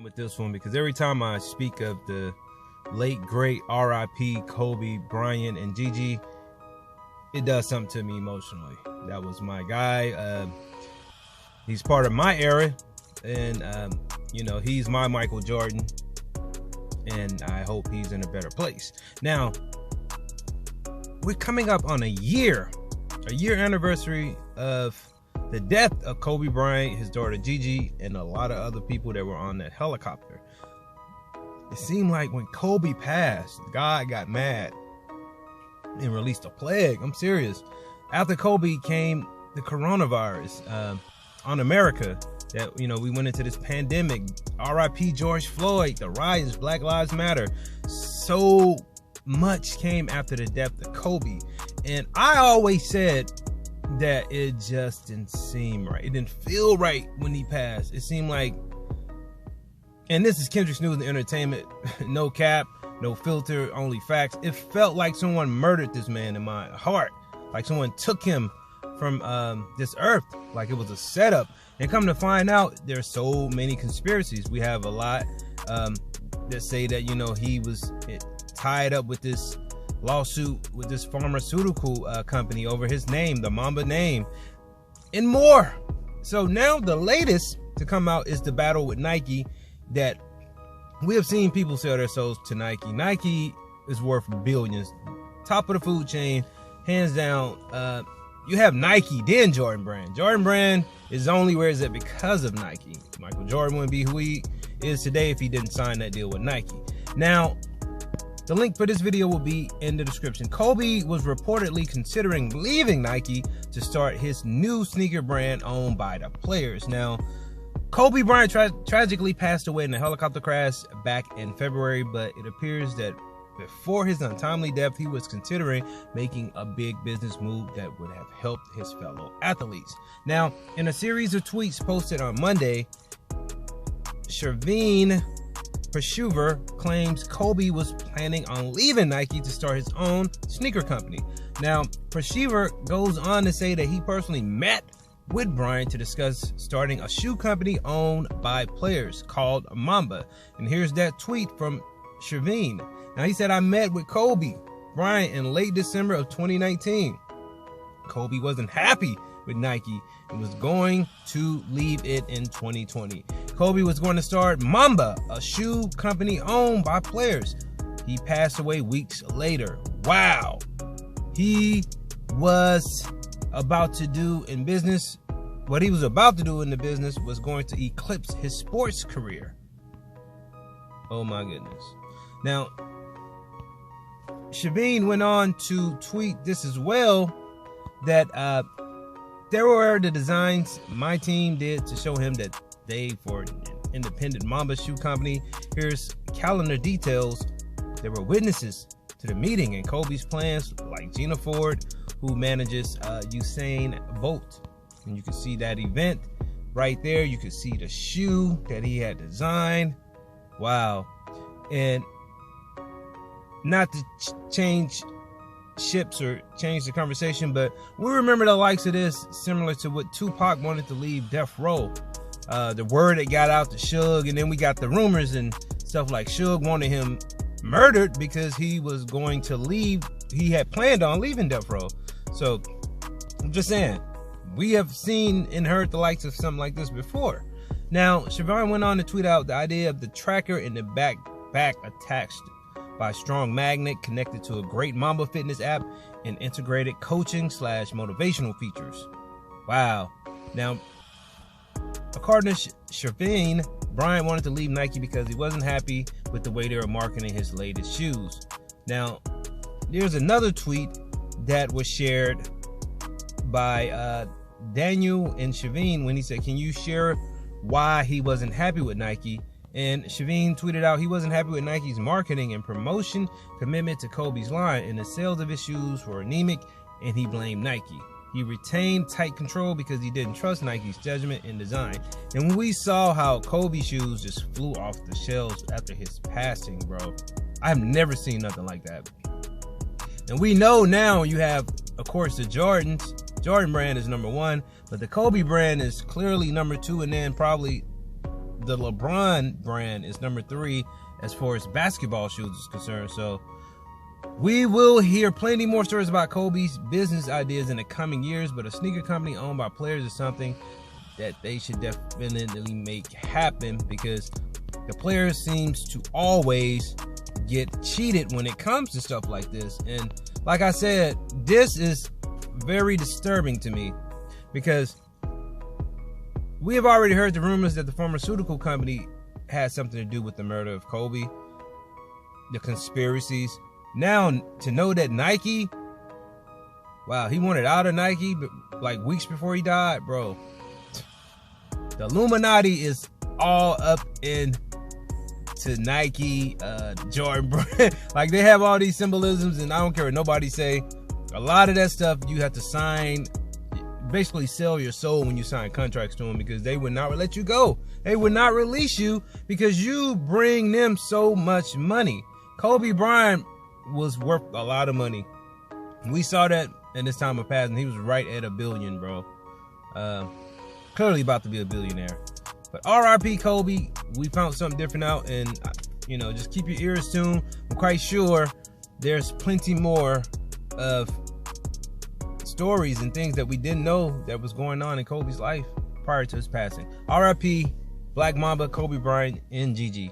with this one because every time I speak of the late great R.I.P. Kobe Bryant and Gigi, it does something to me emotionally. That was my guy. He's part of my era, and he's my Michael Jordan, and I hope he's in a better place. Now, we're coming up on a year anniversary of the death of Kobe Bryant, his daughter Gigi, and a lot of other people that were on that helicopter. It seemed like when Kobe passed, God got mad and released a plague. I'm serious. After Kobe came the coronavirus on America. That, we went into this pandemic. R.I.P. George Floyd, the riots, Black Lives Matter. So much came after the death of Kobe. And I always said that it just didn't seem right. It didn't feel right when he passed. It seemed like, and this is Kendrick's News and Entertainment, no cap, no filter, only facts. It felt like someone murdered this man in my heart. Like someone took him from this earth, like it was a setup. And come to find out, there's so many conspiracies. We have a lot that say that, he was tied up with this lawsuit with this pharmaceutical company over his name, the Mamba name, and more. So now the latest to come out is the battle with Nike, that we have seen people sell their souls to Nike. Nike is worth billions, top of the food chain, hands down. You have Nike, then Jordan Brand. Jordan Brand is only where it's at because of Nike. Michael Jordan wouldn't be who he is today if he didn't sign that deal with Nike. Now, the link for this video will be in the description. Kobe was reportedly considering leaving Nike to start his new sneaker brand owned by the players. Now, Kobe Bryant tragically passed away in a helicopter crash back in February, but it appears that before his untimely death, he was considering making a big business move that would have helped his fellow athletes. Now, in a series of tweets posted on Monday, Shervin Peshuver claims Kobe was planning on leaving Nike to start his own sneaker company. Now, Peshuver goes on to say that he personally met with Bryant to discuss starting a shoe company owned by players called Mamba. And here's that tweet from Shervin. Now, he said, I met with Kobe Bryant in late December of 2019. Kobe wasn't happy with Nike and was going to leave it in 2020. Kobe was going to start Mamba, a shoe company owned by players. He passed away weeks later. Wow. He was about to do in business, what he was about to do in the business was going to eclipse his sports career. Oh my goodness. Now, Shervin went on to tweet this as well, that there were the designs my team did to show him that they for an independent Mamba shoe company. Here's calendar details. There were witnesses to the meeting and Kobe's plans, like Gina Ford, who manages Usain Bolt. And you can see that event right there. You can see the shoe that he had designed. Wow. And not to change ships or change the conversation, but we remember the likes of this, similar to what Tupac wanted to leave Death Row. The word that got out to Suge, and then we got the rumors and stuff like Suge wanted him murdered because he was going to leave. He had planned on leaving Death Row. So I'm just saying, we have seen and heard the likes of something like this before. Now, Shervin went on to tweet out the idea of the tracker in the back attached by a strong magnet connected to a great Mamba fitness app and integrated coaching / motivational features. Wow. Now, according to Shervin, Bryant wanted to leave Nike because he wasn't happy with the way they were marketing his latest shoes. Now, there's another tweet that was shared by Daniel and Shervin when he said, can you share why he wasn't happy with Nike? And Shervin tweeted out he wasn't happy with Nike's marketing and promotion commitment to Kobe's line, and the sales of his shoes were anemic, and he blamed Nike. He retained tight control because he didn't trust Nike's judgment and design. And when we saw how Kobe shoes just flew off the shelves after his passing, bro, I've never seen nothing like that. And we know now you have, of course, the Jordans. Jordan brand is number one, but the Kobe brand is clearly number two, and then probably the LeBron brand is number 3 as far as basketball shoes is concerned. So we will hear plenty more stories about Kobe's business ideas in the coming years, but a sneaker company owned by players is something that they should definitely make happen, because the players seems to always get cheated when it comes to stuff like this. And like I said, this is very disturbing to me, because we have already heard the rumors that the pharmaceutical company had something to do with the murder of Kobe, the conspiracies. Now to know that Nike, wow, he wanted out of Nike like weeks before he died, bro. The Illuminati is all up in to Nike, Jordan brand. Like, they have all these symbolisms, and I don't care what nobody say. A lot of that stuff you have to sign, basically sell your soul when you sign contracts to them, because they would not let you go. They would not release you because you bring them so much money. Kobe Bryant was worth a lot of money. We saw that in this time of passing. He was right at $1 billion, bro. Clearly about to be a billionaire. But R.I.P. Kobe. We found something different out, and just keep your ears tuned. I'm quite sure there's plenty more of stories and things that we didn't know that was going on in Kobe's life prior to his passing. R.I.P. Black Mamba, Kobe Bryant, and GG.